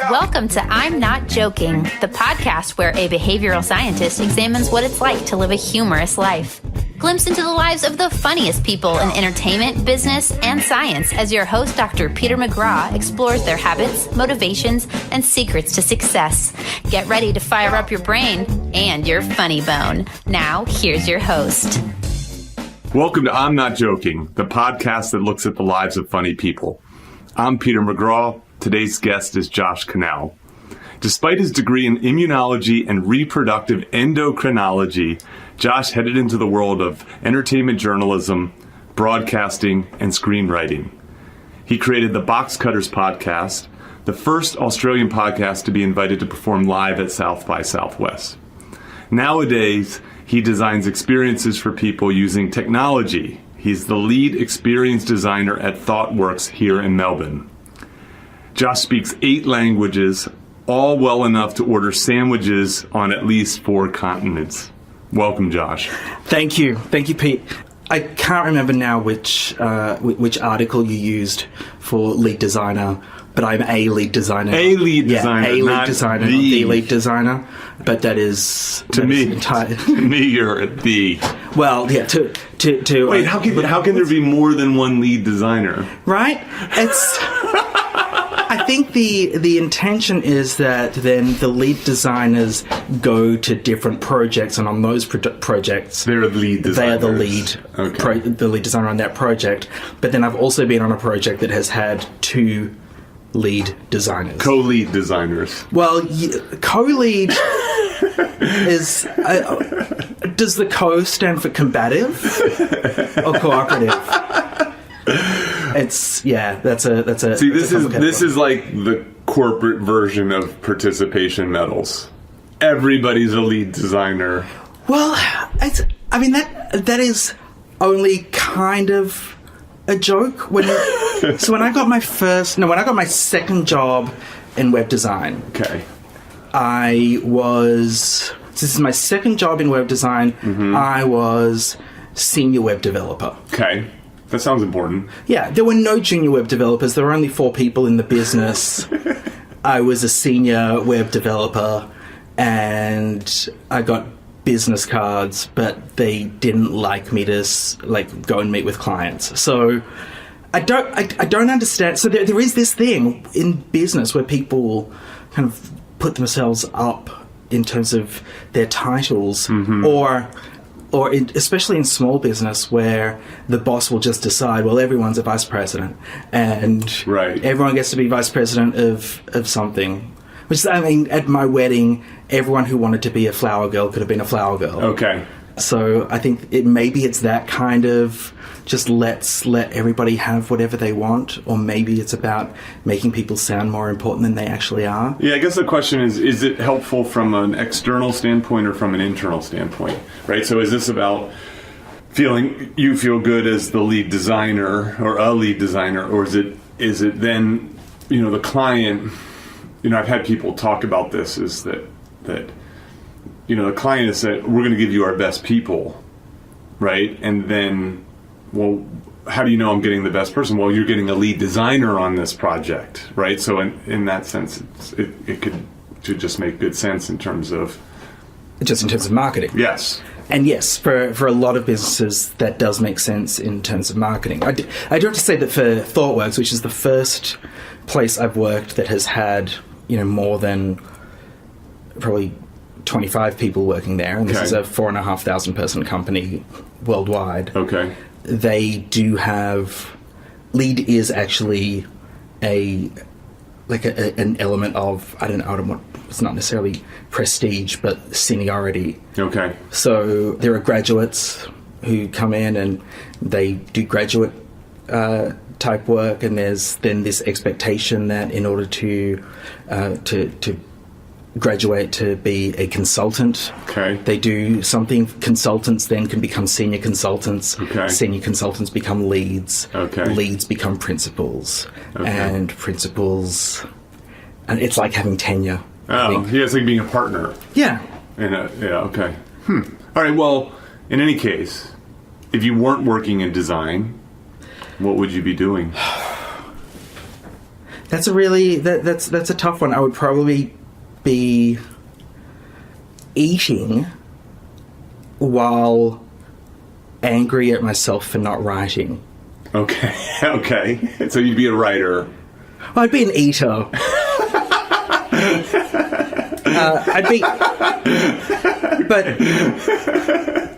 Welcome to I'm Not Joking, the podcast where a behavioral scientist examines what it's like to live a humorous life. Glimpse into the lives of the funniest people in entertainment, business, and science as your host, Dr. Peter McGraw, explores their habits, motivations, and secrets to success. Get ready to fire up your brain and your funny bone. Now, here's your host. Welcome to I'm Not Joking, the podcast that looks at the lives of funny people. I'm Peter McGraw. Today's guest is Josh Kinal. Despite his degree in immunology and reproductive endocrinology, Josh headed into the world of entertainment journalism, broadcasting, and screenwriting. He created the Box Cutters podcast, the first Australian podcast to be invited to perform live at South by Southwest. Nowadays, he designs experiences for people using technology. He's the lead experience designer at ThoughtWorks here in Melbourne. Josh speaks 8 languages, all well enough to order sandwiches on at least 4 continents. Welcome, Josh. Thank you, Pete. I can't remember now which article you used for lead designer, but I'm a lead designer. A lead designer, a lead not designer, the. not the lead designer. But that is to me. To me, you're the. Well, yeah. To wait. How can there be more than one lead designer? Right. It's. I think the intention is that then the lead designers go to different projects, and on those projects, they're the lead designers. They are the lead, the lead designer on that project. But then I've also been on a project that has had 2 lead designers. Co-lead designers. Well, co-lead is... does the co stand for combative or cooperative? That's a. See, this is like the corporate version of participation medals. Everybody's a lead designer. Well, that is only kind of a joke. When I got my second job in web design. Okay. This is my second job in web design. Mm-hmm. I was senior web developer. Okay. That sounds important. Yeah, there were no junior web developers. There were only 4 people in the business. I was a senior web developer, and I got business cards, but they didn't like me to go and meet with clients. So I don't understand. So there is this thing in business where people kind of put themselves up in terms of their titles, mm-hmm. Especially in small business, where the boss will just decide, well, everyone's a vice president, and everyone gets to be vice president of something. Which, at my wedding, everyone who wanted to be a flower girl could have been a flower girl. Okay. So I think maybe it's that kind of just let everybody have whatever they want, or maybe it's about making people sound more important than they actually are. Yeah, I guess the question is it helpful from an external standpoint or from an internal standpoint, right? So is this about you feel good as the lead designer or a lead designer, or is it then, the client, I've had people talk about this, is that the client has said, we're going to give you our best people, right? And then, well, how do you know I'm getting the best person? Well, you're getting a lead designer on this project, right? So in that sense, it could just make good sense in terms of marketing. Yes. And yes, for a lot of businesses, that does make sense in terms of marketing. I do have to say that for ThoughtWorks, which is the first place I've worked that has had, more than probably 25 people working there, and this is a 4,500 person company worldwide. Okay. They do have... Lead is actually an element of, it's not necessarily prestige, but seniority. Okay. So there are graduates who come in and they do graduate type work, and there's then this expectation that in order to graduate to be a consultant, they do something. Consultants then can become senior consultants. Senior consultants become leads. Leads become principals, and principals, and it's like having tenure. Oh, yeah, it's like being a partner. Yeah. Okay. All right, well, in any case, if you weren't working in design, what would you be doing? That's a tough one. I would probably be eating while angry at myself for not writing. Okay. Okay. So you'd be a writer. Well, I'd be an eater.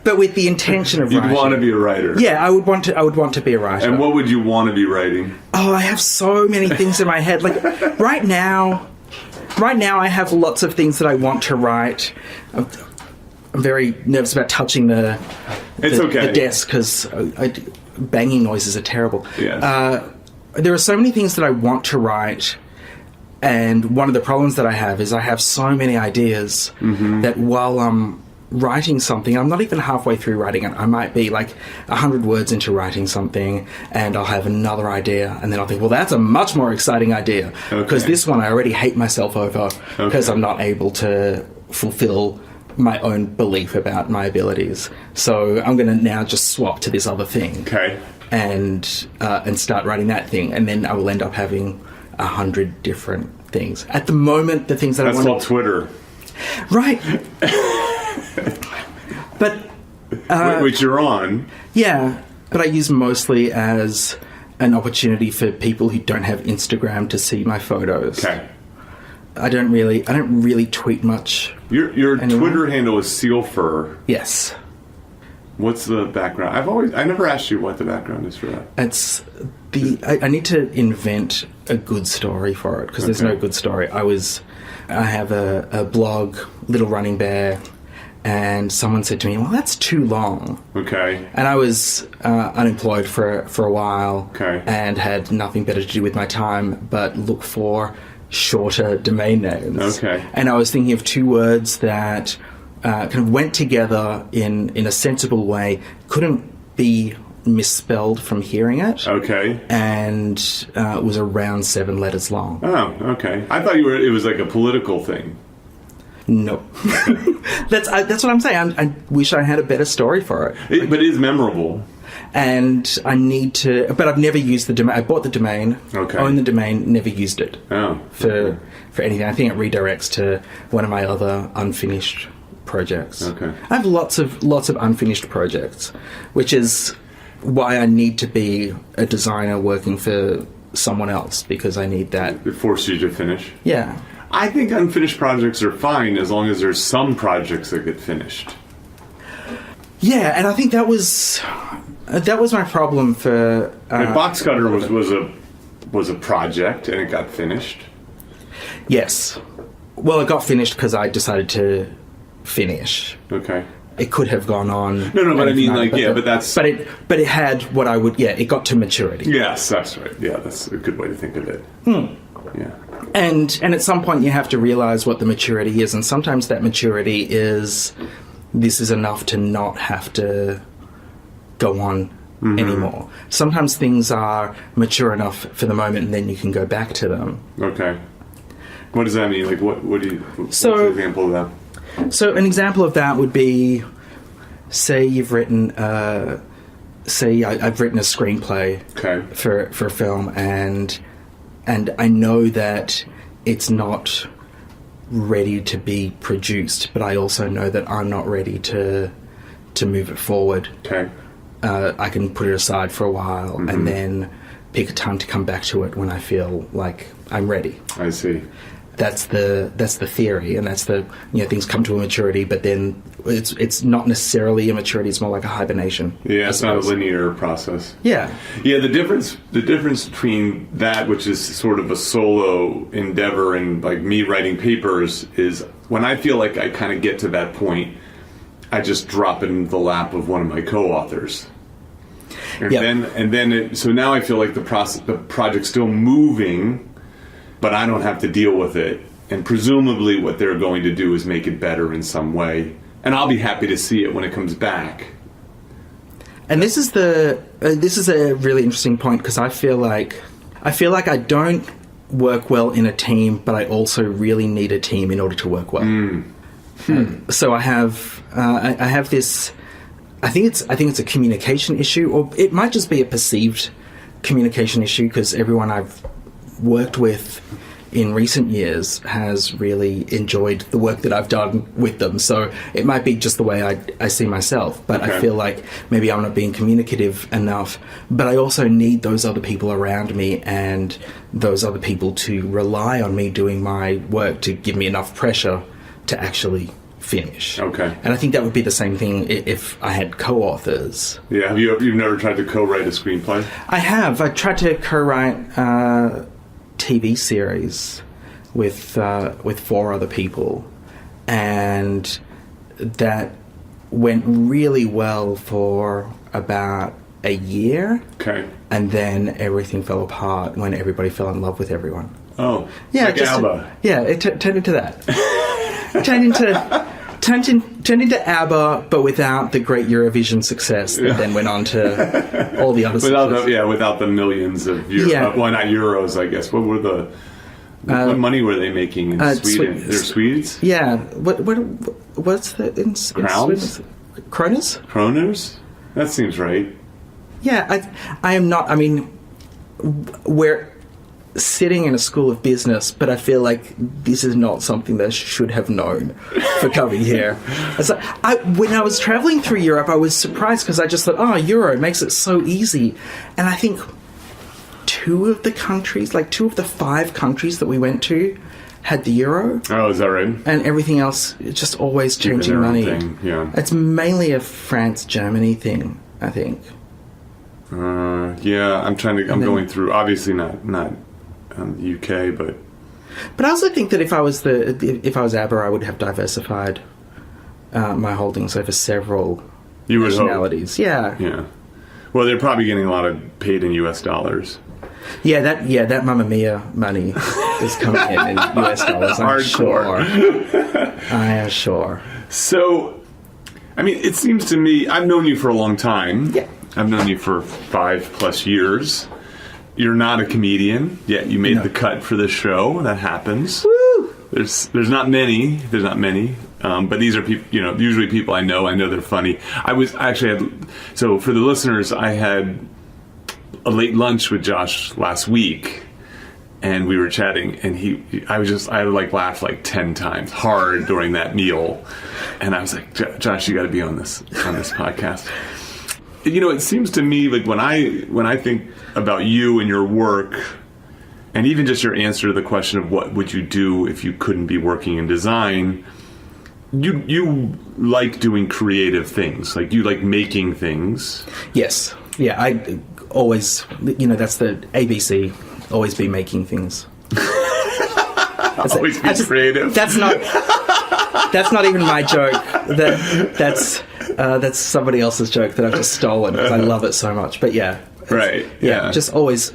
But with the intention of You'd writing. want to be a writer. Yeah, I would want to be a writer. And what would you want to be writing? Oh, I have so many things in my head. Like right now I have lots of things that I want to write. I'm very nervous about touching the desk because banging noises are terrible. Yes. There are so many things that I want to write, and one of the problems that I have is I have so many ideas that while I'm writing something, I'm not even halfway through writing it. I might be like 100 words into writing something, and I'll have another idea, and then I'll think, well, that's a much more exciting idea, because this one I already hate myself over because I'm not able to fulfill my own belief about my abilities. So I'm going to now just swap to this other thing. Okay. And start writing that thing, and then I will end up having 100 different things. At the moment, the things that That's I want called Twitter. Right. But which you're on. yeah, but I use mostly as an opportunity for people who don't have Instagram to see my photos. Okay. I don't really tweet much. Your Twitter handle is Seal Fur. Yes. What's the background? I never asked you what the background is for that. It's I need to invent a good story for it, because there's no good story. I have a blog, Little Running Bear, and someone said to me, well, that's too long. Okay. And I was unemployed for a while, and had nothing better to do with my time but look for shorter domain names. Okay. And I was thinking of two words that kind of went together in a sensible way, couldn't be misspelled from hearing it. Okay. And it was around 7 letters long. Oh, okay. I thought it was like a political thing. No. That's what I'm saying. I wish I had a better story for it. But it is memorable. And I need to... But I've never used the domain. I bought the domain, owned the domain, never used it for anything. I think it redirects to one of my other unfinished projects. Okay. I have lots of unfinished projects, which is why I need to be a designer working for someone else, because I need that. It forces you to finish? Yeah. I think unfinished projects are fine as long as there's some projects that get finished. Yeah, and I think that was my problem for... Box Cutter was a project, and it got finished. Yes. Well, it got finished because I decided to finish. Okay. It could have gone on. No, but I mean, that's... But it had what I would... Yeah, it got to maturity. Yes, that's right. Yeah, that's a good way to think of it. Yeah. And at some point you have to realize what the maturity is, and sometimes that maturity is, this is enough to not have to go on anymore. Sometimes things are mature enough for the moment, and then you can go back to them. Okay. What does that mean? Like, what's an example of that? So an example of that would be, say you've written, I've written a screenplay for a film, and I know that it's not ready to be produced, but I also know that I'm not ready to move it forward. Okay. I can put it aside for a while and then pick a time to come back to it when I feel like I'm ready. I see. That's the theory, and that's the things come to a maturity, but then it's not necessarily a maturity. It's more like a hibernation. Yeah, it's not a linear process. Yeah, yeah. The difference between that, which is sort of a solo endeavor, and like me writing papers, is when I feel like I kind of get to that point, I just drop it in the lap of one of my co-authors. And so now I feel like the project's still moving, but I don't have to deal with it. And presumably what they're going to do is make it better in some way. And I'll be happy to see it when it comes back. And this is a really interesting point, because I feel like I don't work well in a team, but I also really need a team in order to work well. So I have this. I think it's a communication issue, or it might just be a perceived communication issue, because everyone I've worked with in recent years has really enjoyed the work that I've done with them. So it might be just the way I see myself, but I feel like maybe I'm not being communicative enough. But I also need those other people around me and those other people to rely on me doing my work to give me enough pressure to actually finish. Okay. And I think that would be the same thing if I had co-authors. Yeah. You've never tried to co-write a screenplay? I have. I tried to co-write TV series with 4 other people, and that went really well for about a year. Okay. And then everything fell apart when everybody fell in love with everyone. Oh, yeah, like ABBA. It turned into that. Turned into ABBA, but without the great Eurovision success that then went on to all the other success. Without the millions of euros. Yeah. Well, not euros, I guess. What what money were they making in Sweden? They're Swedes? Yeah. What's the in Crowns? Kronas? Kroners? That seems right. Yeah, I am not. I mean, we're sitting in a school of business, but I feel like this is not something that I should have known for coming here. So when I was traveling through Europe, I was surprised because I just thought, Euro makes it so easy. And I think 2 of the 5 countries that we went to had the Euro. Oh, is that right? And everything else, it's just always changing their own money. thing, yeah. It's mainly a France-Germany thing, I think. Yeah, I'm going through, obviously not UK, but I also think that if I was ABBA, I would have diversified my holdings over several nationalities. Hope. Yeah. Well, they're probably getting a lot of paid in US dollars. Yeah, that Mamma Mia money is coming in US dollars. I'm sure. I am sure. So, I mean, it seems to me, I've known you for a long time. Yeah. I've known you for 5+ years. You're not a comedian, yet you made the cut for this show. That happens. Woo! There's not many. But these are people, usually people I know they're funny. So for the listeners, I had a late lunch with Josh last week, and we were chatting, and I laughed like 10 times hard during that meal, and I was like, Josh, you got to be on this podcast. It seems to me like when I think about you and your work, and even just your answer to the question of what would you do if you couldn't be working in design, you like doing creative things, like you like making things. Yes. Yeah, I always, that's the ABC, always be making things. Always be creative. That's not even my joke. That's somebody else's joke that I've just stolen because I love it so much. But yeah. Right. Yeah. Just always,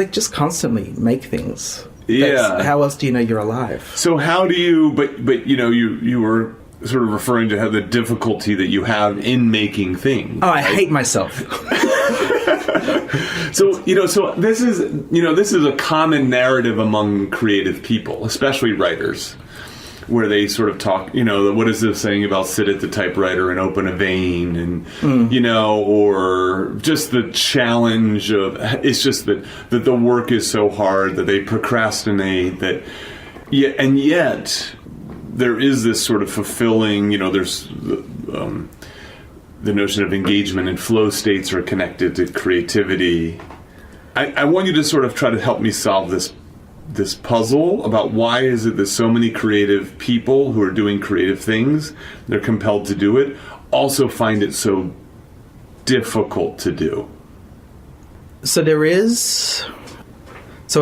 just constantly make things. Yeah. How else do you know you're alive? So how do you, but you were sort of referring to the difficulty that you have in making things. Oh, I hate myself. So this is a common narrative among creative people, especially writers, where they sort of talk, what is this saying about sit at the typewriter and open a vein, and or just the challenge of, it's just that the work is so hard that they procrastinate, and yet there is this sort of fulfilling, there's the notion of engagement and flow states are connected to creativity. I want you to sort of try to help me solve this puzzle about why is it that so many creative people who are doing creative things, they're compelled to do it, also find it so difficult to do. So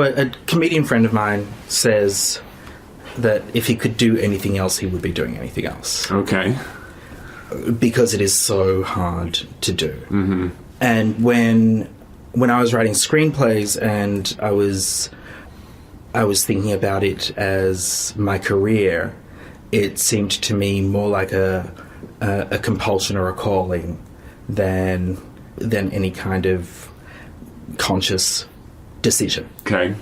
a comedian friend of mine says that if he could do anything else, he would be doing anything else. Okay. Because it is so hard to do. Mm-hmm. And when I was writing screenplays and I was thinking about it as my career, it seemed to me more like a compulsion or a calling than any kind of conscious decision. Okay.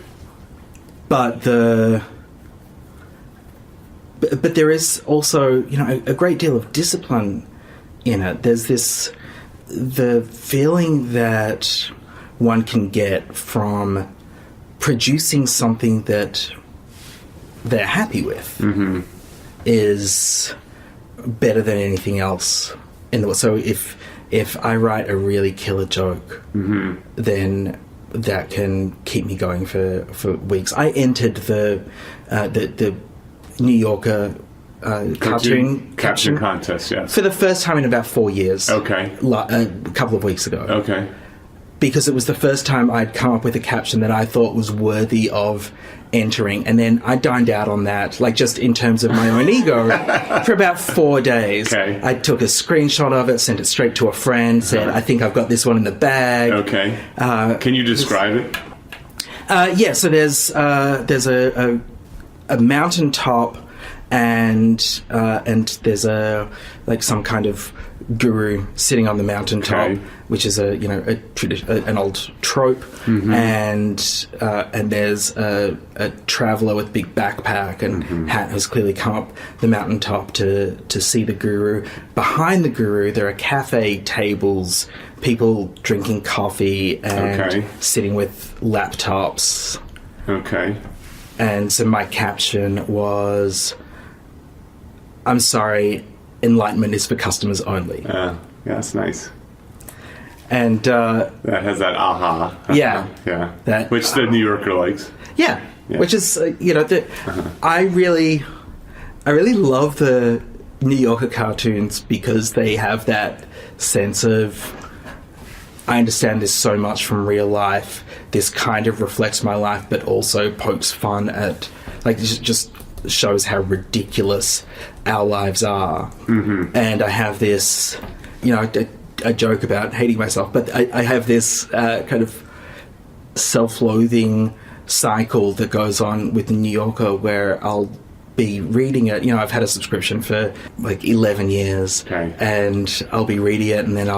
But there is also, a great deal of discipline in it. There's the feeling that one can get from producing something that they're happy with is better than anything else in the world. So if I write a really killer joke, then that can keep me going for weeks. I entered the New Yorker cartoon caption contest, yes. for the first time in about 4 years. Okay. A couple of weeks ago. Okay. Because it was the first time I'd come up with a caption that I thought was worthy of entering. And then I dined out on that, like just in terms of my own ego, for about 4 days. Okay. I took a screenshot of it, sent it straight to a friend, said, I think I've got this one in the bag. Okay. Can you describe it? Yeah, so there's a mountaintop and there's some kind of guru sitting on the mountaintop, Okay. which is an old trope, and there's a traveller with a big backpack and hat who's clearly come up the mountaintop to see the guru. Behind the guru, there are cafe tables, people drinking coffee and sitting with laptops. Okay. And so my caption was, "I'm sorry, enlightenment is for customers only." Yeah, that's nice. And that has that aha. Yeah. Yeah. Which the New Yorker likes. Yeah. Which is I really love the New Yorker cartoons because they have that sense of, I understand this so much from real life. This kind of reflects my life, but also pokes fun at, just shows how ridiculous our lives are. And I have this, a joke about hating myself, but I have this kind of self-loathing cycle that goes on with the New Yorker where I'll be reading it. I've had a subscription for 11 years, and I'll be reading it, and then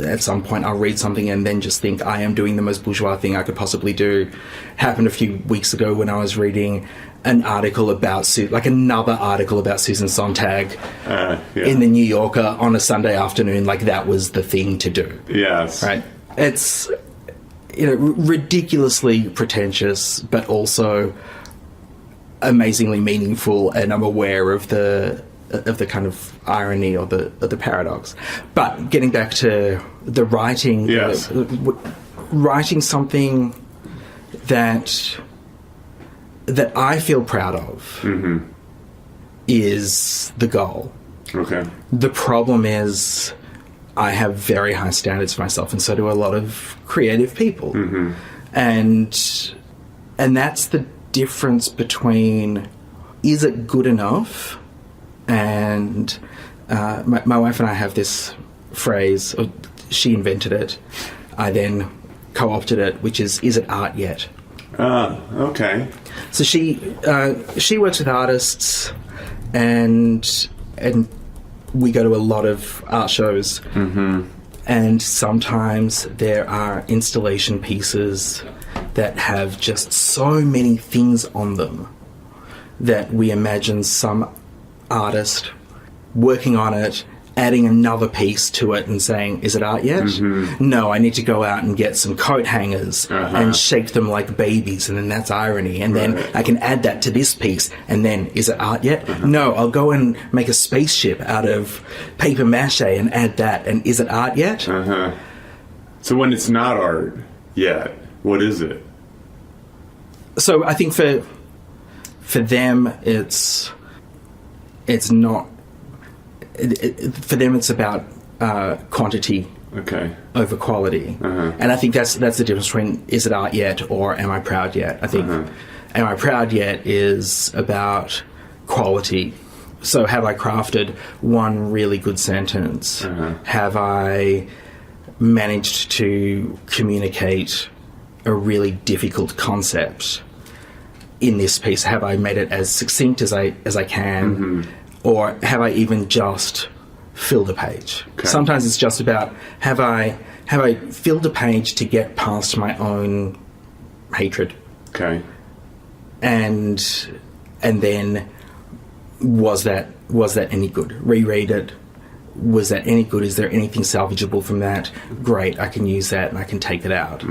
at some point I'll read something and then just think I am doing the most bourgeois thing I could possibly do. Happened a few weeks ago when I was reading an article about another article about Susan Sontag in the New Yorker on a Sunday afternoon. That was the thing to do. Yes. Right. It's ridiculously pretentious, but also amazingly meaningful, and I'm aware of the kind of irony or the paradox. But getting back to the writing, yes. Writing something that I feel proud of is the goal. Okay. The problem is I have very high standards for myself, and so do a lot of creative people. And that's the difference between, is it good enough? And my wife and I have this phrase, or she invented it, I then co-opted it, which is it art yet? Okay. So she works with artists, and we go to a lot of art shows, and sometimes there are installation pieces that have just so many things on them that we imagine some artist working on it, adding another piece to it and saying, is it art yet? No, I need to go out and get some coat hangers and shake them like babies, and then that's irony. And then I can add that to this piece, and then, is it art yet? No, I'll go and make a spaceship out of paper mache and add that, and is it art yet? So when it's not art yet, what is it? So I think for them, it's not. For them, it's about quantity over quality, and I think that's the difference between is it art yet or am I proud yet? I think am I proud yet is about quality. So have I crafted one really good sentence? Have I managed to communicate a really difficult concept in this piece? Have I made it as succinct as I can? Or have I even just filled a page? Sometimes it's just about have I filled a page to get past my own hatred? And then was that any good? Reread it. Was that any good? Is there anything salvageable from that? Great, I can use that and I can take it out.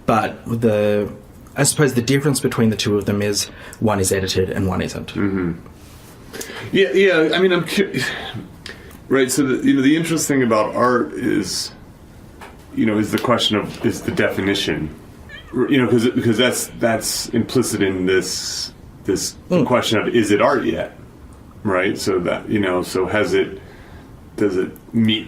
But the I suppose the difference between the two of them is one is edited and one isn't. Mm-hmm. Yeah. I mean, I'm curious. Right. So the interesting thing about art is, is the question of is the definition. Because that's implicit in this question of is it art yet, right? So that so does it meet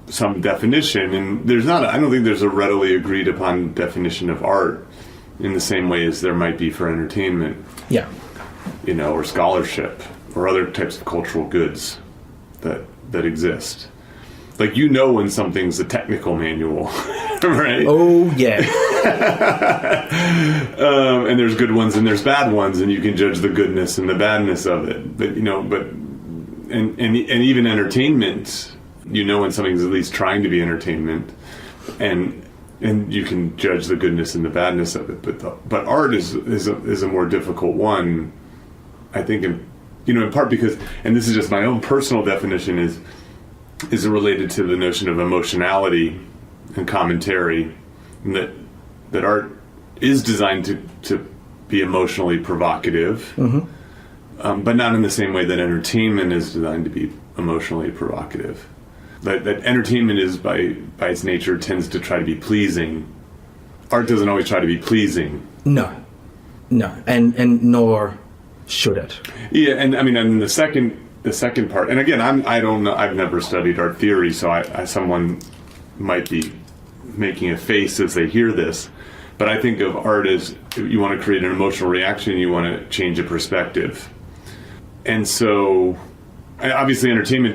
some definition? And I don't think there's a readily agreed upon definition of art in the same way as there might be for entertainment, or scholarship or other types of cultural goods that exist. Like when something's a technical manual, right? Oh yeah. And there's good ones and there's bad ones, and you can judge the goodness and the badness of it. But and even entertainment, when something's at least trying to be entertainment, and you can judge the goodness and the badness of it. But art is a more difficult one, I think, in part because, and this is just my own personal definition, is related to the notion of emotionality and commentary, and that art is designed to be emotionally provocative, but not in the same way that entertainment is designed to be emotionally provocative. That entertainment is by its nature tends to try to be pleasing. Art doesn't always try to be pleasing. No, and nor should it. Yeah, and I mean, and the second part, and again, I don't know. I've never studied art theory, so someone might be making a face as they hear this, but I think of art as you want to create an emotional reaction, you want to change a perspective, and so obviously entertainment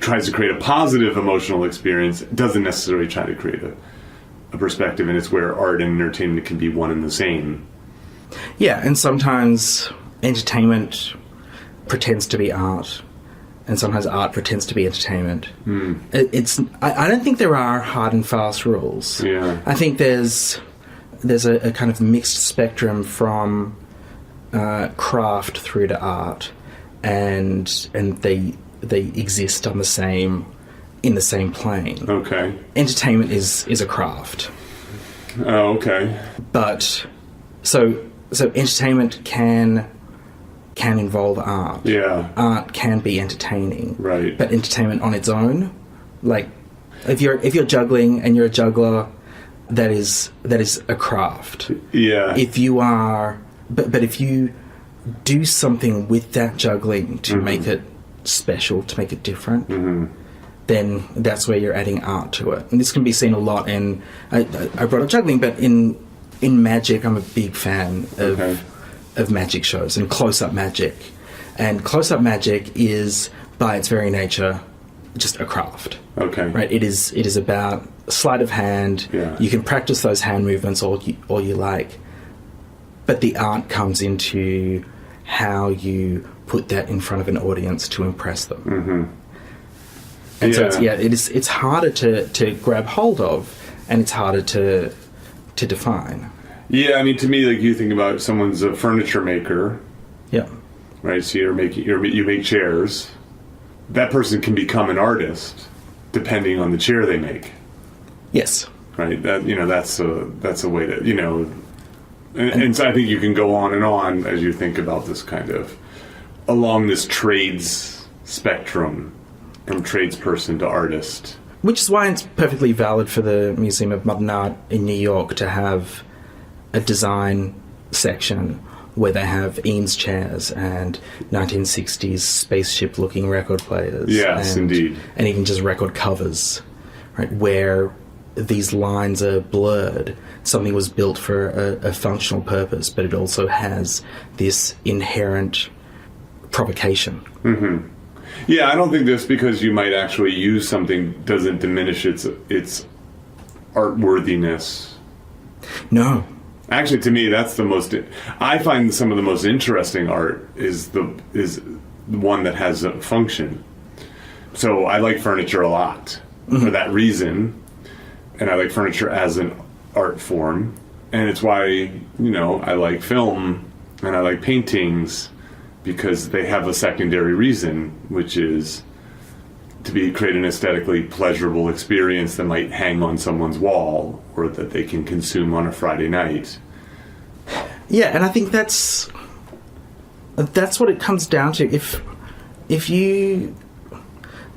tries to create a positive emotional experience. It doesn't necessarily try to create a perspective, and it's where art and entertainment can be one and the same. Yeah, and sometimes entertainment pretends to be art, and sometimes art pretends to be entertainment. I don't think there are hard and fast rules. Yeah. I think there's a kind of mixed spectrum from craft through to art, and they exist in the same plane. Okay. Entertainment is a craft. Oh, okay. But so entertainment can involve art. Yeah. Art can be entertaining. Right. But entertainment on its own, like if you're juggling and you're a juggler, that is a craft. Yeah. If you are but if you do something with that juggling to make it special, to make it different, then that's where you're adding art to it. And this can be seen a lot in I brought up juggling, but in magic, I'm a big fan of magic shows and close-up magic. And close-up magic is, by its very nature, just a craft. Okay. Right? It is about sleight of hand. Yeah. You can practice those hand movements all you like. But the art comes into how you put that in front of an audience to impress them. And so it's harder to grab hold of, and it's harder to define. Yeah, I mean, to me, like, you think about someone's a furniture maker. Yeah. Right. So you make chairs. That person can become an artist depending on the chair they make. Yes. Right. That's a way to and so I think you can go on as you think about this kind of along this trades spectrum from tradesperson to artist. Which is why it's perfectly valid for the Museum of Modern Art in New York to have a design section where they have Eames chairs and 1960s spaceship-looking record players. Yes, indeed. And even just record covers, right, where these lines are blurred. Something was built for a functional purpose, but it also has this inherent provocation. Yeah, I don't think this, because you might actually use something, doesn't diminish its artworthiness. No. Actually, to me, that's the most. I find some of the most interesting art is the one that has a function. So I like furniture a lot for that reason, and I like furniture as an art form, and it's why I like film and I like paintings, because they have a secondary reason, which is to create an aesthetically pleasurable experience that might hang on someone's wall or that they can consume on a Friday night. Yeah, and I think that's what it comes down to. If you...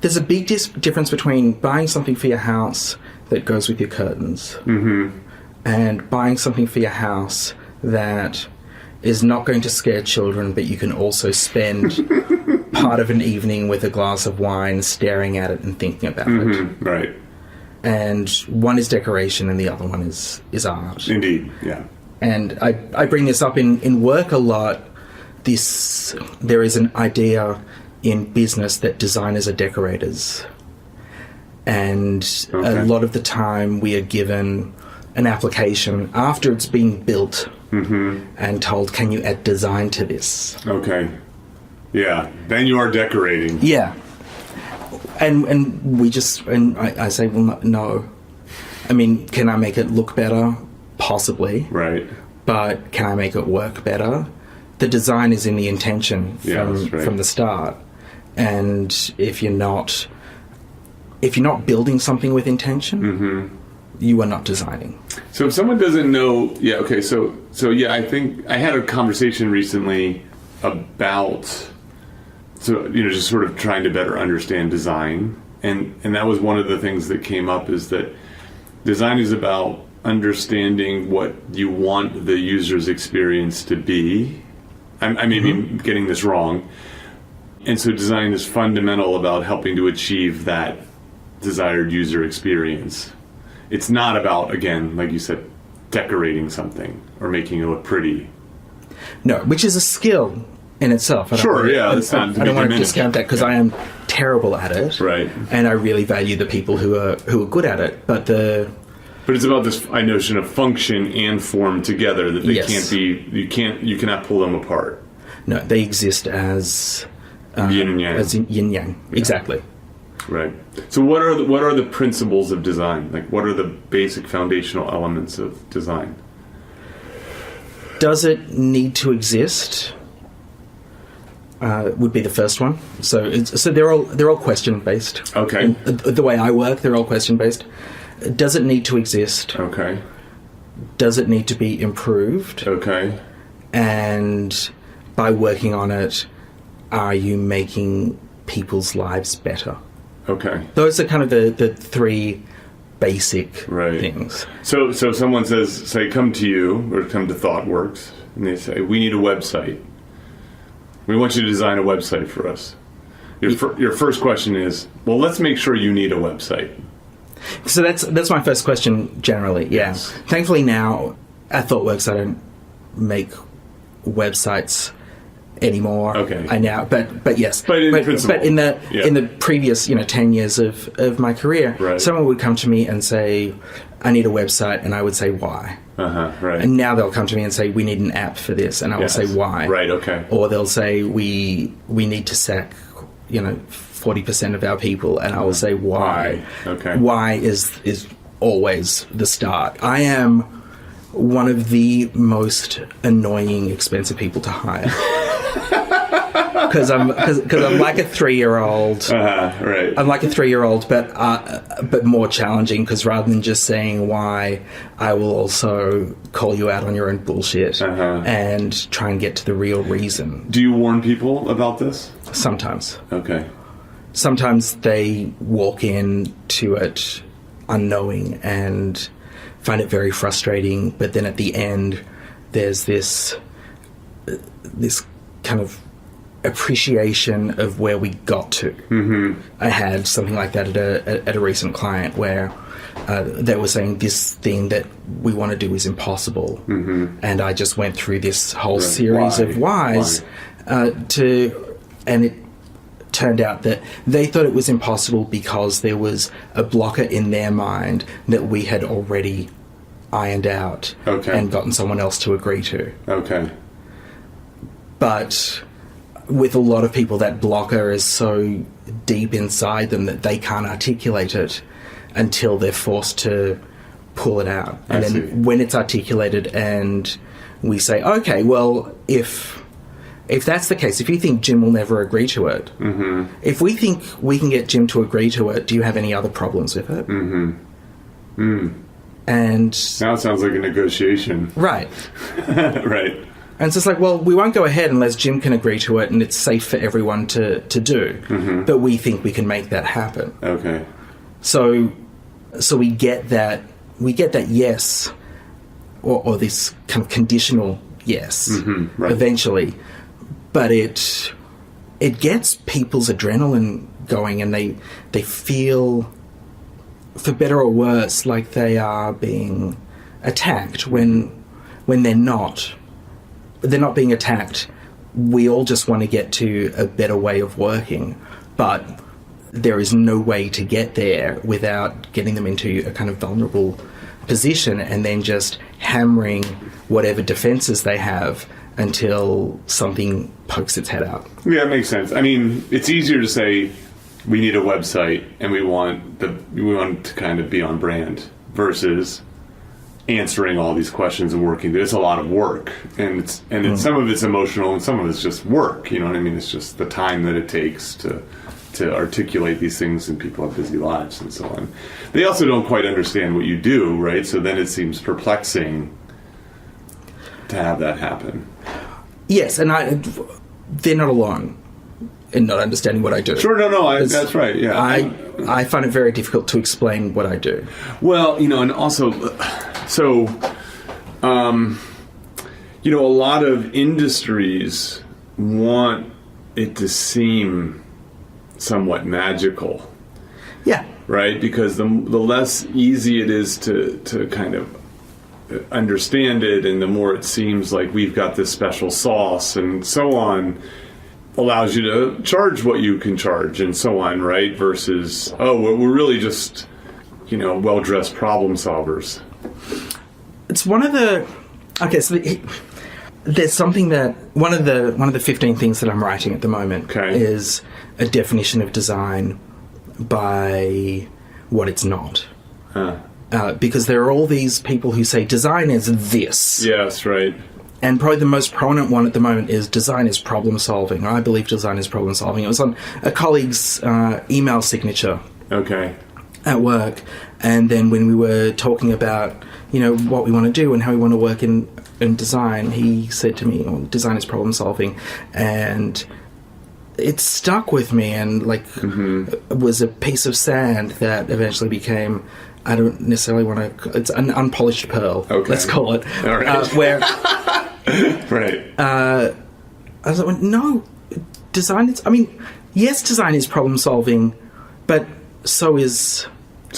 There's a big difference between buying something for your house that goes with your curtains and buying something for your house that is not going to scare children, but you can also spend part of an evening with a glass of wine staring at it and thinking about it. Right. And one is decoration and the other one is art. Indeed, yeah. And I bring this up in work a lot. There is an idea in business that designers are decorators. And a lot of the time we are given an application after it's being built and told, can you add design to this? Okay. Yeah. Then you are decorating. Yeah. And I say, well, no. I mean, can I make it look better? Possibly. Right. But can I make it work better? The design is in the intention from the start. And if you're not building something with intention, you are not designing. So if someone doesn't know, I think I had a conversation recently about, just sort of trying to better understand design. And that was one of the things that came up, is that design is about understanding what you want the user's experience to be. I may be getting this wrong. And so design is fundamental about helping to achieve that desired user experience. It's not about, again, like you said, decorating something or making it look pretty. No, which is a skill in itself. I don't want to discount that, because I am terrible at it. Right. And I really value the people who are good at it. But it's about this notion of function and form together, that they can't be, you cannot pull them apart. No, they exist as yin and yang. As yin yang, exactly. Right. So what are the principles of design? Like, what are the basic foundational elements of design? Does it need to exist? Would be the first one. So they're all question based. Okay. And the way I work, they're all question based. Does it need to exist? Okay. Does it need to be improved? Okay. And by working on it, are you making people's lives better? Okay. Those are kind of the three basic things. So someone say, come to you, or come to ThoughtWorks, and they say, we need a website. We want you to design a website for us. Your first question is, well, let's make sure you need a website. So that's my first question generally, yeah. Yes. Thankfully now, at ThoughtWorks, I don't make websites anymore. Okay. But yes. But in the previous 10 years of my career, someone would come to me and say, I need a website, and I would say, why? Right. And now they'll come to me and say, we need an app for this, and I will say, why? Right, okay. Or they'll say, we need to sack 40% of our people, and I will say, why? Okay. Why is always the start. I am one of the most annoying, expensive people to hire. Because I'm like a 3-year-old. Right. I'm like a 3-year-old, but more challenging, because rather than just saying why, I will also call you out on your own bullshit and try and get to the real reason. Do you warn people about this? Sometimes. Okay. Sometimes they walk into it unknowing and find it very frustrating, but then at the end there's this kind of appreciation of where we got to. I had something like that at a recent client where they were saying this thing that we want to do is impossible, and I just went through this whole series of whys and it turned out that they thought it was impossible because there was a blocker in their mind that we had already ironed out and gotten someone else to agree to. Okay. But with a lot of people, that blocker is so deep inside them that they can't articulate it until they're forced to pull it out. And then when it's articulated and we say, okay, well, if that's the case, if you think Jim will never agree to it, if we think we can get Jim to agree to it, do you have any other problems with it? And now it sounds like a negotiation. right. Right. And it's just like, well, we won't go ahead unless Jim can agree to it and it's safe for everyone to do. But we think we can make that happen. Okay. So we get that yes, or this kind of conditional yes, right. eventually. But it gets people's adrenaline going, and they feel, for better or worse, like they are being attacked when they're not. They're not being attacked. We all just want to get to a better way of working, but there is no way to get there without getting them into a kind of vulnerable position and then just hammering whatever defenses they have until something pokes its head out. Yeah, it makes sense. I mean, it's easier to say we need a website and we want to kind of be on brand versus answering all these questions and working. It's a lot of work, and some of it's emotional and some of it's just work. You know what I mean? It's just the time that it takes to articulate these things, and people have busy lives and so on. They also don't quite understand what you do, right? So then it seems perplexing to have that happen. Yes, and they're not alone in not understanding what I do. Sure, no, that's right, yeah. I find it very difficult to explain what I do. Well, and also, so, a lot of industries want it to seem somewhat magical. Yeah. Right? Because the less easy it is to kind of understand it, and the more it seems like we've got this special sauce and so on, allows you to charge what you can charge and so on, right? Versus, we're really just, well-dressed problem solvers. It's one of the... Okay, so there's something that... One of the 15 things that I'm writing at the moment is a definition of design by what it's not. Because there are all these people who say design is this. Yes, right. And probably the most prominent one at the moment is design is problem solving. I believe design is problem solving. It was on a colleague's email signature at work. And then when we were talking about, what we want to do and how we want to work in design, he said to me, design is problem solving. And it stuck with me, and it was a piece of sand that eventually became... I don't necessarily want to... It's an unpolished pearl, let's call it. All right. Where... right. I was like, no, design is... I mean, yes, design is problem solving, but so is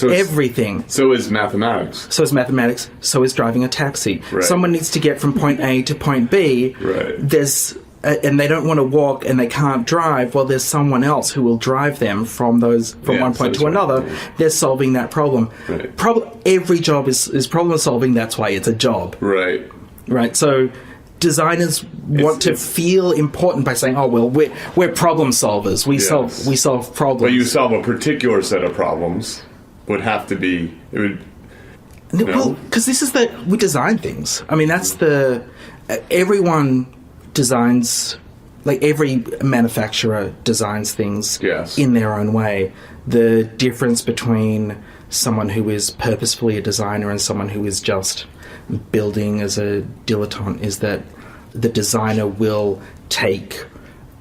everything. So is mathematics. So is mathematics. So is driving a taxi. Right. Someone needs to get from point A to point B. Right. And they don't want to walk and they can't drive. Well, there's someone else who will drive them from one point to another. Right. They're solving that problem. Right. Every job is problem solving. That's why it's a job. Right. Right. So designers want to feel important by saying, we're problem solvers. We solve problems. But you solve a particular set of problems would have to be... Well, because we design things. I mean, that's everyone designs, every manufacturer designs things in their own way. The difference between someone who is purposefully a designer and someone who is just building as a dilettante is that the designer will take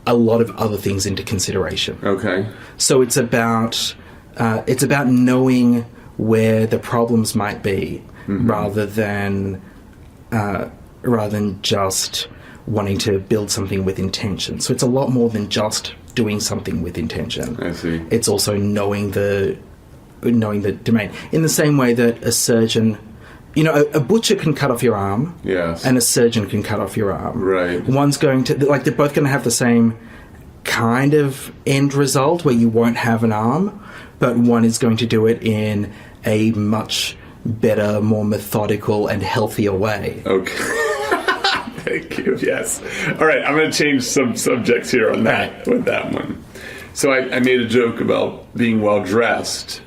a lot of other things into consideration. Okay. So it's about knowing where the problems might be, rather than just wanting to build something with intention. So it's a lot more than just doing something with intention. I see. It's also knowing the domain. In the same way that a surgeon, a butcher can cut off your arm, and a surgeon can cut off your arm. Right. One's going to, they're both going to have the same kind of end result where you won't have an arm, but one is going to do it in a much better, more methodical and healthier way. Okay. Thank you, yes. All right, I'm going to change some subjects here on that, with that one. So I made a joke about being well-dressed.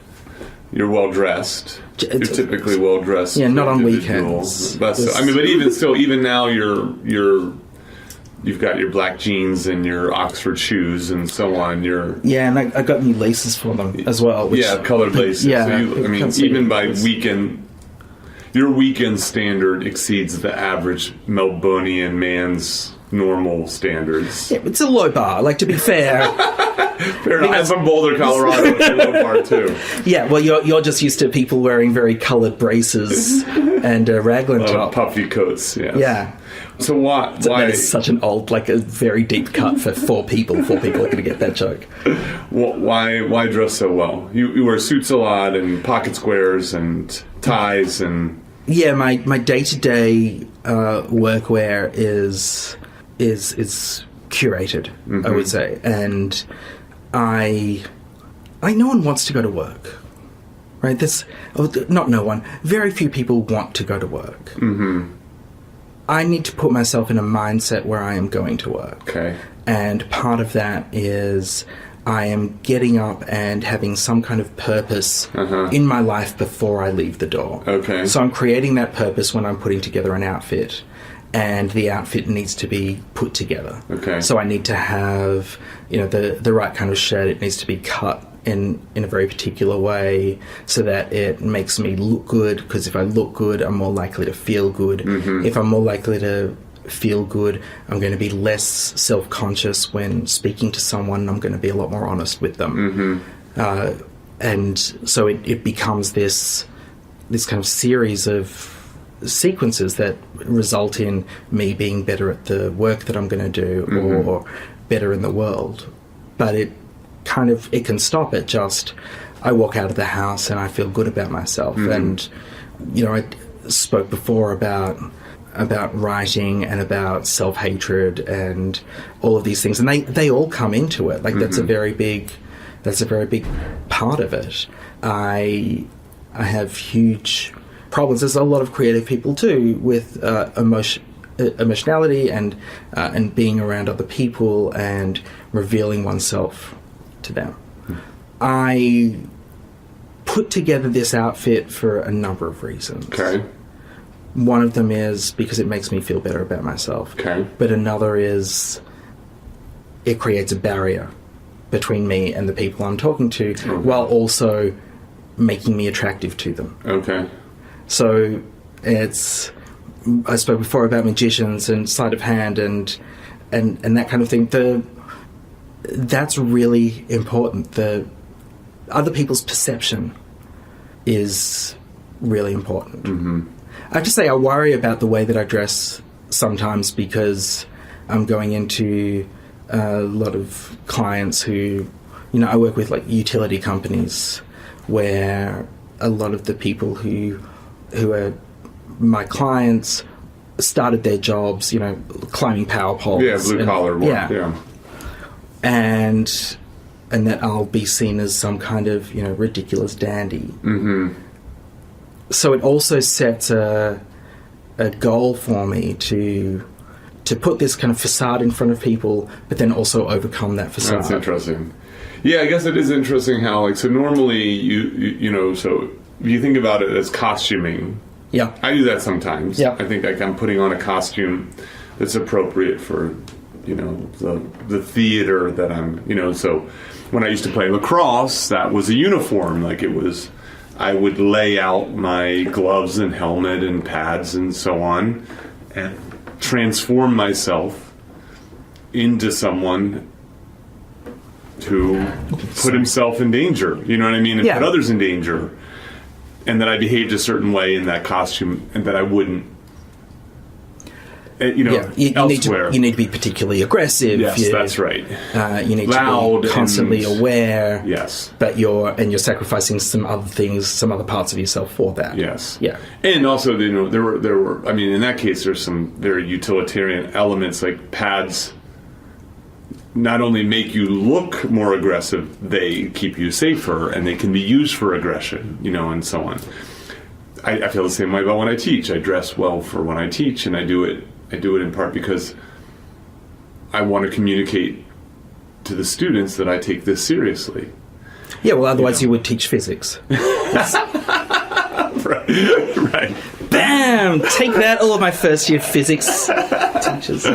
You're well-dressed. You're typically well-dressed. Yeah, not on weekends. But even now you've got your black jeans and your Oxford shoes and so on. And I got new laces for them as well. Colored laces. Yeah. So even by weekend... your weekend standard exceeds the average Melbonian man's normal standards. Yeah, it's a low bar. Like, to be fair. Fair enough. I'm from Boulder, Colorado. It's a low bar too. Yeah, well, you're just used to people wearing very coloured braces and raglan top. Puffy coats, yes. Yeah. So why? That is such an old, like a very deep cut for 4 people. 4 people are going to get that joke. Why dress so well? You wear suits a lot and pocket squares and ties and... Yeah, my day-to-day workwear is curated, I would say, and I no one wants to go to work, right? Not no one. Very few people want to go to work. Mm-hmm. I need to put myself in a mindset where I am going to work. Okay. And part of that is I am getting up and having some kind of purpose in my life before I leave the door. Okay. So I'm creating that purpose when I'm putting together an outfit, and the outfit needs to be put together. Okay. So I need to have, the right kind of shirt. It needs to be cut in a very particular way so that it makes me look good, because if I look good, I'm more likely to feel good. Mm-hmm. If I'm more likely to feel good, I'm going to be less self-conscious when speaking to someone. I'm going to be a lot more honest with them. Mm-hmm. And so it becomes this kind of series of sequences that result in me being better at the work that I'm going to do, mm-hmm. or better in the world. But it can stop at just, I walk out of the house and I feel good about myself. Mm-hmm. And, I spoke before about writing and about self-hatred and all of these things, and they all come into it. Like, mm-hmm. that's a very big part of it. I have huge problems. There's a lot of creative people too with emotionality and being around other people and revealing oneself to them. Mm. I put together this outfit for a number of reasons. Okay. One of them is because it makes me feel better about myself. Okay. But another is it creates a barrier between me and the people I'm talking to, okay. while also making me attractive to them. Okay. So I spoke before about magicians and sleight of hand and that kind of thing. That's really important. The other people's perception is really important. Mm-hmm. I have to say, I worry about the way that I dress sometimes, because I'm going into a lot of clients who, I work with, like, utility companies, where a lot of the people who are my clients started their jobs, climbing power poles. Yeah, blue-collar work, yeah. And that I'll be seen as some kind of, ridiculous dandy. Mm-hmm. So it also sets a goal for me to put this kind of facade in front of people, but then also overcome that facade. That's interesting. Yeah, I guess it is interesting how, so normally so if you think about it as costuming. Yeah. I do that sometimes. Yeah. I think I'm putting on a costume that's appropriate for, the theater that I'm, so when I used to play lacrosse, that was a uniform. Like, I would lay out my gloves and helmet and pads and so on and transform myself into someone who put himself in danger, you know what I mean? And put others in danger. And that I behaved a certain way in that costume and that I wouldn't, elsewhere. You need to be particularly aggressive. Yes, that's right. You need Loud to be constantly aware. Yes. But you're sacrificing some other things, some other parts of yourself for that. Yes. Yeah. And also, there were. I mean, in that case, there's some very utilitarian elements, like pads. Not only make you look more aggressive, they keep you safer, and they can be used for aggression, and so on. I feel the same way about when I teach. I dress well for when I teach, and I do it in part because I want to communicate to the students that I take this seriously. Yeah, well, otherwise you would teach physics. Right. Bam! Take that, all of my first year physics teachers.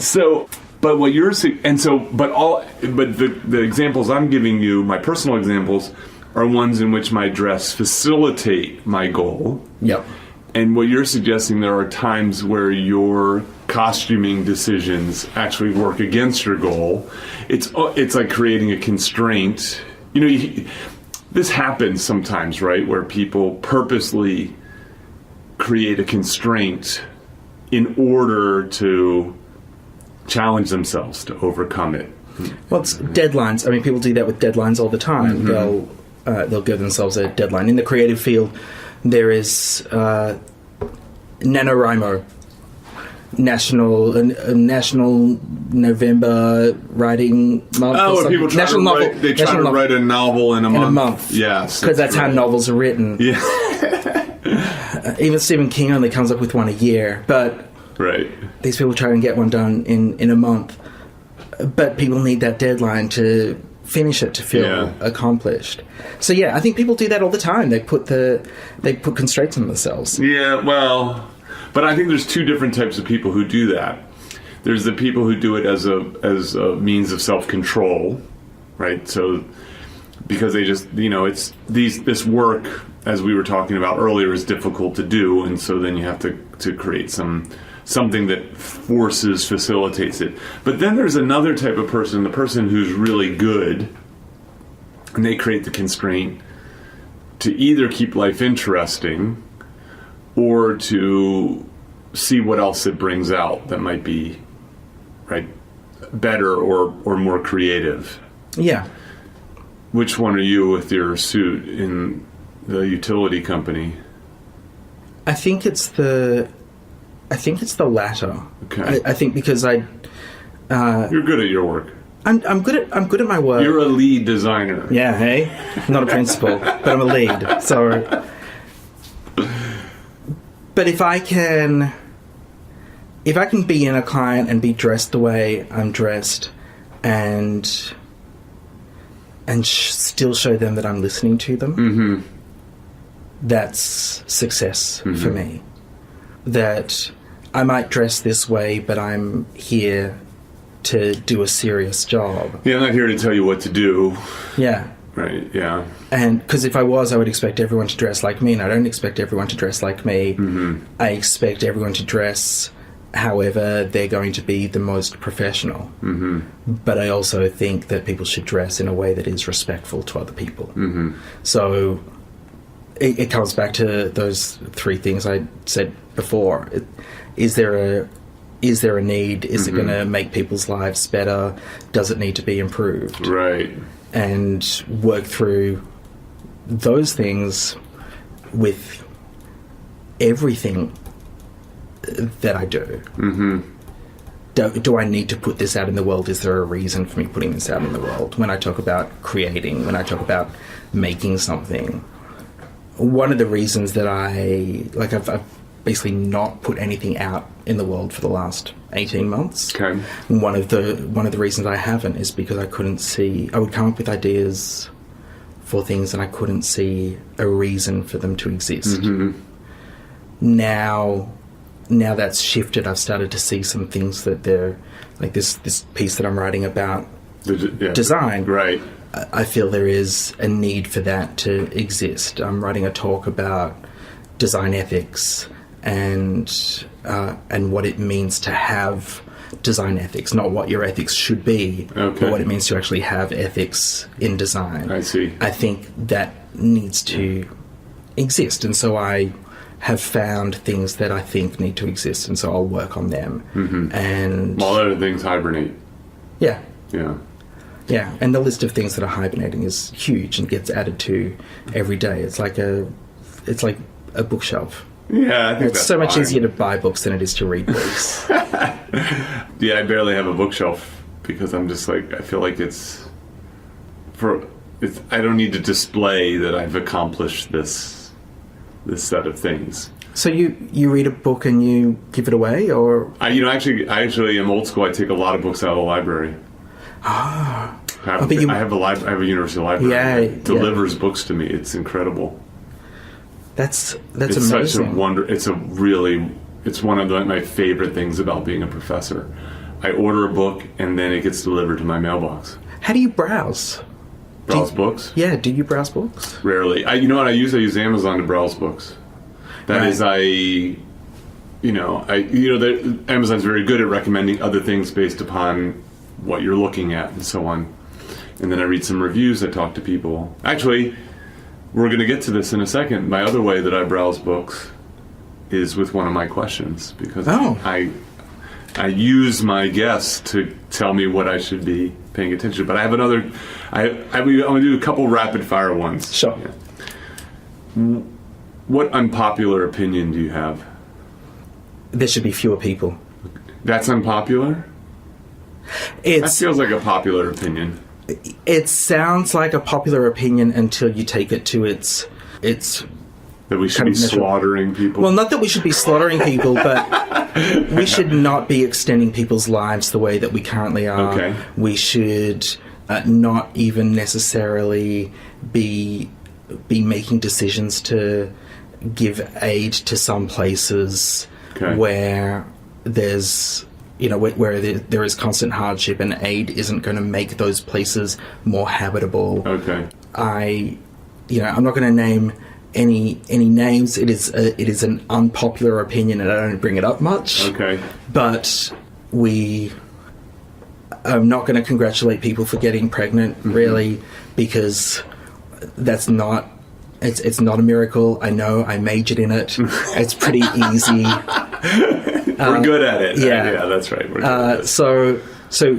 So... But what you're saying, but the examples I'm giving you, my personal examples, are ones in which my dress facilitate my goal. Yep. And what you're suggesting, there are times where your costuming decisions actually work against your goal. It's like creating a constraint. This happens sometimes, right? Where people purposely create a constraint in order to challenge themselves to overcome it. Well, it's deadlines. I mean, people do that with deadlines all the time. They'll give themselves a deadline. In the creative field, there is NaNoWriMo, National November Writing Month. Oh, where people try to write a novel in a month. Yes. Because that's how novels are written. Yeah. Even Stephen King only comes up with one a year, but these people try and get one done in a month. But people need that deadline to finish it to feel accomplished. So yeah, I think people do that all the time. They put constraints on themselves. Yeah, well, but I think there's two different types of people who do that. There's the people who do it as a means of self-control, right? So because they just, it's this work, as we were talking about earlier, is difficult to do, and so then you have to create something that facilitates it. But then there's another type of person, the person who's really good, and they create the constraint to either keep life interesting or to see what else it brings out that might be better or more creative. Yeah. Which one are you with your suit in the utility company? I think it's the latter. Okay. I think because you're good at your work. I'm good at my work. You're a lead designer. Yeah, hey? I'm not a principal, but I'm a lead. So but if I can be in a client and be dressed the way I'm dressed and still show them that I'm listening to them, that's success for me. That I might dress this way, but I'm here to do a serious job. Yeah, I'm not here to tell you what to do. Yeah. Right, yeah. And because if I was, I would expect everyone to dress like me, and I don't expect everyone to dress like me. I expect everyone to dress however they're going to be the most professional. But I also think that people should dress in a way that is respectful to other people. So it comes back to those three things I said before. Is there a need? Is it going to make people's lives better? Does it need to be improved? Right. And work through those things with everything that I do. Do I need to put this out in the world? Is there a reason for me putting this out in the world? When I talk about creating, when I talk about making something, one of the reasons that I've basically not put anything out in the world for the last 18 months. Okay. One of the reasons I haven't is because I would come up with ideas for things and I couldn't see a reason for them to exist. Now that's shifted. I've started to see some things that they're like this piece that I'm writing about design. Right. I feel there is a need for that to exist. I'm writing a talk about design ethics and what it means to have design ethics, not what your ethics should be, but what it means to actually have ethics in design. I see. I think that needs to exist, and so I have found things that I think need to exist, and so I'll work on them. And while other things hibernate. Yeah. Yeah. Yeah, and the list of things that are hibernating is huge and gets added to every day. It's like a bookshelf. Yeah, I think it's so much easier to buy books than it is to read books. Yeah, I barely have a bookshelf because I'm just like, I feel like I don't need to display that I've accomplished this set of things. So you read a book and you give it away, or I actually am old school. I take a lot of books out of the library. I have a university library that delivers books to me. It's incredible. That's it's amazing. Such a wonder. It's one of my favorite things about being a professor. I order a book and then it gets delivered to my mailbox. How do you browse? Browse books? Yeah, do you browse books? Rarely. You know what I use? I use Amazon to browse books. That is, Amazon's very good at recommending other things based upon what you're looking at and so on. And then I read some reviews, I talk to people. Actually, we're going to get to this in a second. My other way that I browse books is with one of my questions, because I use my guests to tell me what I should be paying attention to. But I have another. I'm going to do a couple rapid fire ones. Sure. Yeah. What unpopular opinion do you have? There should be fewer people. That's unpopular? That feels like a popular opinion. It sounds like a popular opinion until you take it to its that we should be slaughtering people. Well, not that we should be slaughtering people, but we should not be extending people's lives the way that we currently are. Okay. We should not even necessarily be making decisions to give aid to some places where there's where there is constant hardship, and aid isn't going to make those places more habitable. Okay. I'm not going to name any names. It is an unpopular opinion, and I don't bring it up much. Okay. But I'm not going to congratulate people for getting pregnant, really, because that's not. It's not a miracle. I know. I majored in it. It's pretty easy. We're good at it. Yeah, that's right. We're good at it. So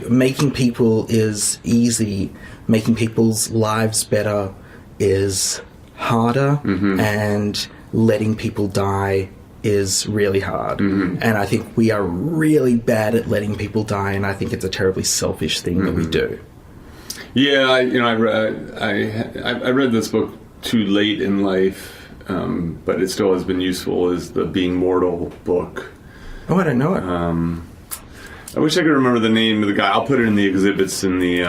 making people is easy. Making people's lives better is harder, and letting people die is really hard. And I think we are really bad at letting people die, and I think it's a terribly selfish thing that we do. Yeah, I read this book too late in life, but it still has been useful. Is the Being Mortal book. Oh, I don't know it. I wish I could remember the name of the guy. I'll put it in the exhibits in the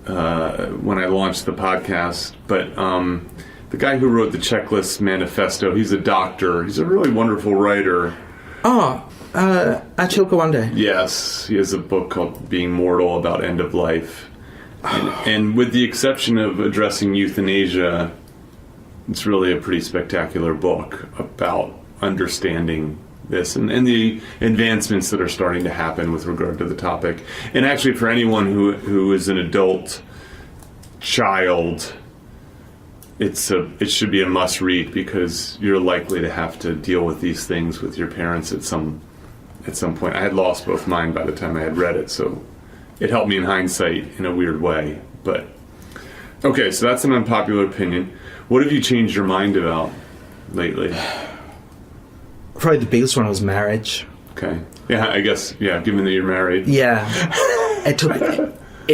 when I launch the podcast. But the guy who wrote the Checklist Manifesto, he's a doctor. He's a really wonderful writer. Achille Kawande. Yes, he has a book called Being Mortal about end of life. And with the exception of addressing euthanasia, it's really a pretty spectacular book about understanding this and the advancements that are starting to happen with regard to the topic. And actually, for anyone who is an adult child, it should be a must read, because you're likely to have to deal with these things with your parents at some point. I had lost both mine by the time I had read it, so it helped me in hindsight in a weird way. But okay, so that's an unpopular opinion. What have you changed your mind about lately? Probably the biggest one was marriage. Okay. Yeah, I guess, given that you're married. Yeah. It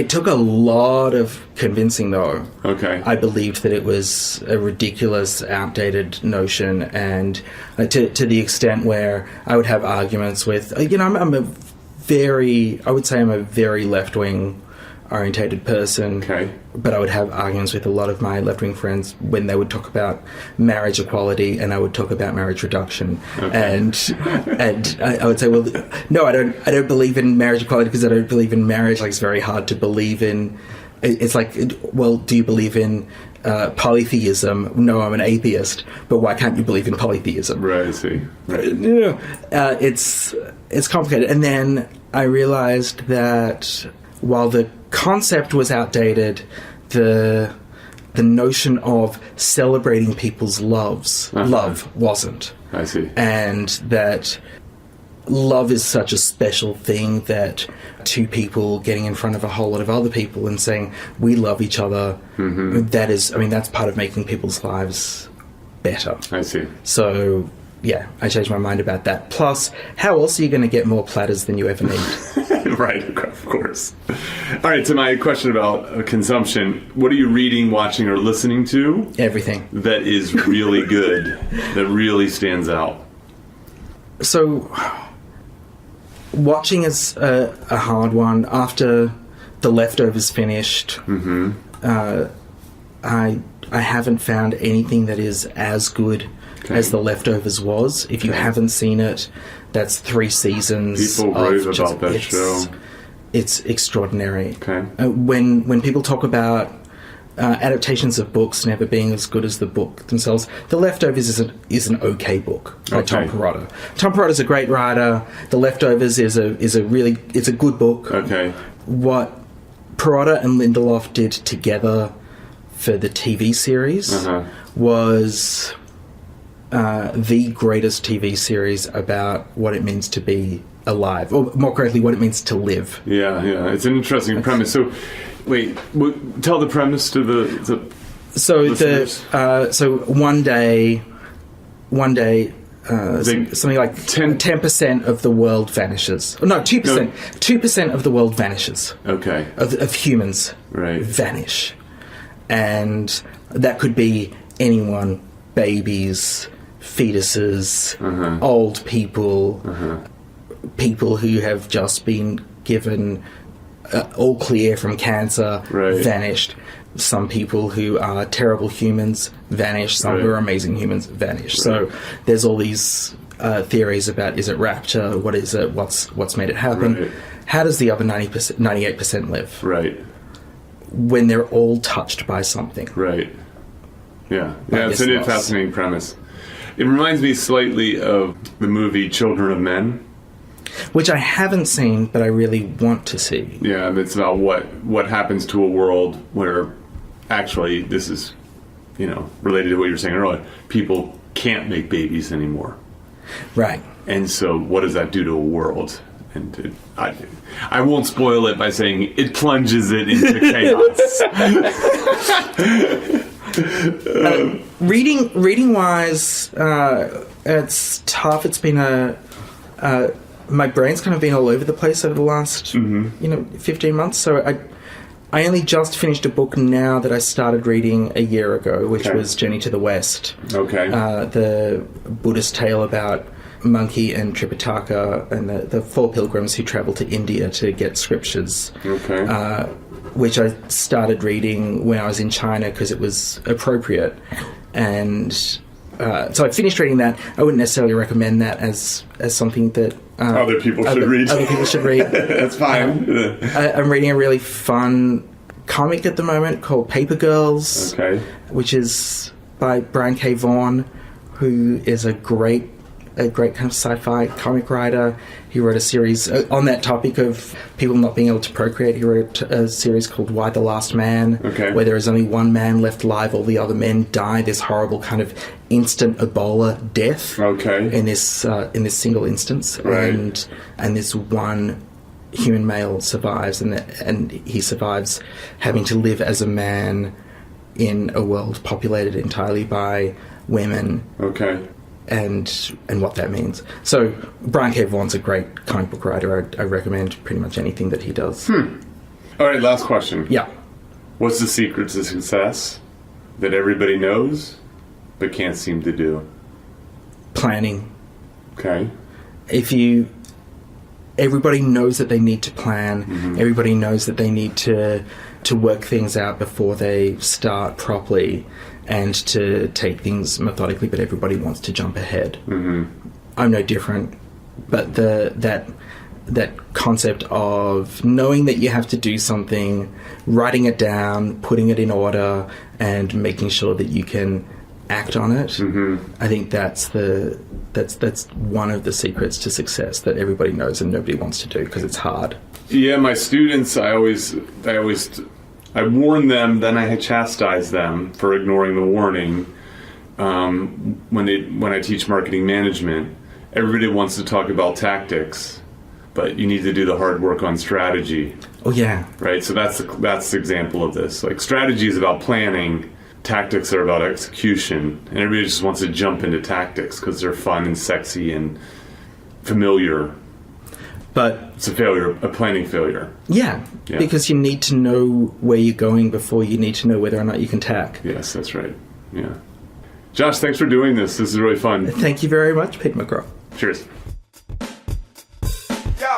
took a lot of convincing, though. Okay. I believed that it was a ridiculous, outdated notion, and to the extent where I would have arguments with, I'm a very left-wing orientated person. Okay. But I would have arguments with a lot of my left-wing friends when they would talk about marriage equality, and I would talk about marriage reduction. Okay. And I would say, well, no, I don't believe in marriage equality because I don't believe in marriage. Like, it's very hard to believe in. It's like, well, do you believe in polytheism? No, I'm an atheist. But why can't you believe in polytheism? Right, I see. Right. It's complicated. And then I realized that while the concept was outdated, the notion of celebrating people's love wasn't. I see. And that love is such a special thing that two people getting in front of a whole lot of other people and saying, we love each other, that's part of making people's lives better. I see. So, yeah, I changed my mind about that. Plus, how else are you going to get more platters than you ever need? Right, of course. All right, so my question about consumption. What are you reading, watching, or listening to? Everything. That is really good, that really stands out. So, watching is a hard one. After The Leftovers finished, I haven't found anything that is as good as The Leftovers was. If you haven't seen it, that's 3 seasons. People rave about that show. It's extraordinary. Okay. When people talk about adaptations of books never being as good as the book themselves. The Leftovers is an okay book by Tom Perrotta. Tom Perotta's a great writer. The Leftovers is a good book. Okay. What Perrotta and Lindelof did together for the TV series was the greatest TV series about what it means to be alive, or more correctly, what it means to live. Yeah. It's an interesting premise. So, wait, tell the premise to the listeners. So one day, something like 10% of the world vanishes. No, 2%. No. 2% of the world vanishes. Okay. Of humans vanish. And that could be anyone, babies, fetuses, old people, people who have just been given all clear from cancer, vanished. Some people who are terrible humans vanish. Some who are amazing humans vanish. So there's all these theories about, is it rapture? What is it? What's made it happen? How does the other 98% live? Right. When they're all touched by something. Right. Yeah. It's a fascinating premise. It reminds me slightly of the movie Children of Men, which I haven't seen, but I really want to see. Yeah, it's about what happens to a world where, actually, this is, related to what you were saying earlier, people can't make babies anymore. Right. And so what does that do to a world? And I won't spoil it by saying it plunges it into chaos. Reading wise, it's tough. It's been my brain's kind of been all over the place over the last 15 months. So I only just finished a book now that I started reading a year ago, which was Journey to the West. Okay. The Buddhist tale about Monkey and Tripitaka and the four pilgrims who travel to India to get scriptures. Okay. Which I started reading when I was in China because it was appropriate. And so I finished reading that. I wouldn't necessarily recommend that as something that other people should read. Other people should read. That's fine. I'm reading a really fun comic at the moment called Paper Girls, which is by Brian K. Vaughan, who is a great kind of sci-fi comic writer. He wrote a series on that topic of people not being able to procreate. He wrote a series called Why the Last Man, where there is only one man left alive, all the other men die. This horrible kind of instant Ebola death in this single instance, and this one human male survives, and he survives having to live as a man in a world populated entirely by women. And what that means. So Brian K. Vaughan's a great comic book writer. I recommend pretty much anything that he does. All right, last question. Yeah. What's the secret to success that everybody knows but can't seem to do? Planning. Okay. Everybody knows that they need to plan. Everybody knows that they need to work things out before they start properly and to take things methodically, but everybody wants to jump ahead. I'm no different, but that concept of knowing that you have to do something, writing it down, putting it in order, and making sure that you can act on it, I think that's one of the secrets to success that everybody knows and nobody wants to do because it's hard. Yeah, my students, I warn them, then I chastise them for ignoring the warning. When I teach marketing management, everybody wants to talk about tactics, but you need to do the hard work on strategy. Oh yeah, right. So that's the example of this. Like, strategy is about planning, tactics are about execution, and everybody just wants to jump into tactics because they're fun and sexy and familiar. But it's a planning failure. Yeah, because you need to know where you're going before you need to know whether or not you can tack. Yes, that's right. Yeah. Josh, thanks for doing this. This is really fun. Thank you very much, Peter McGraw. Cheers.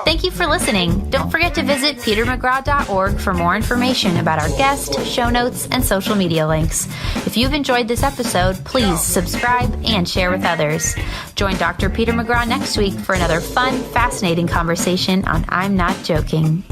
Thank you for listening. Don't forget to visit petermcgraw.org for more information about our guest, show notes, and social media links. If you've enjoyed this episode, please subscribe and share with others. Join Dr. Peter McGraw next week for another fun, fascinating conversation on I'm Not Joking.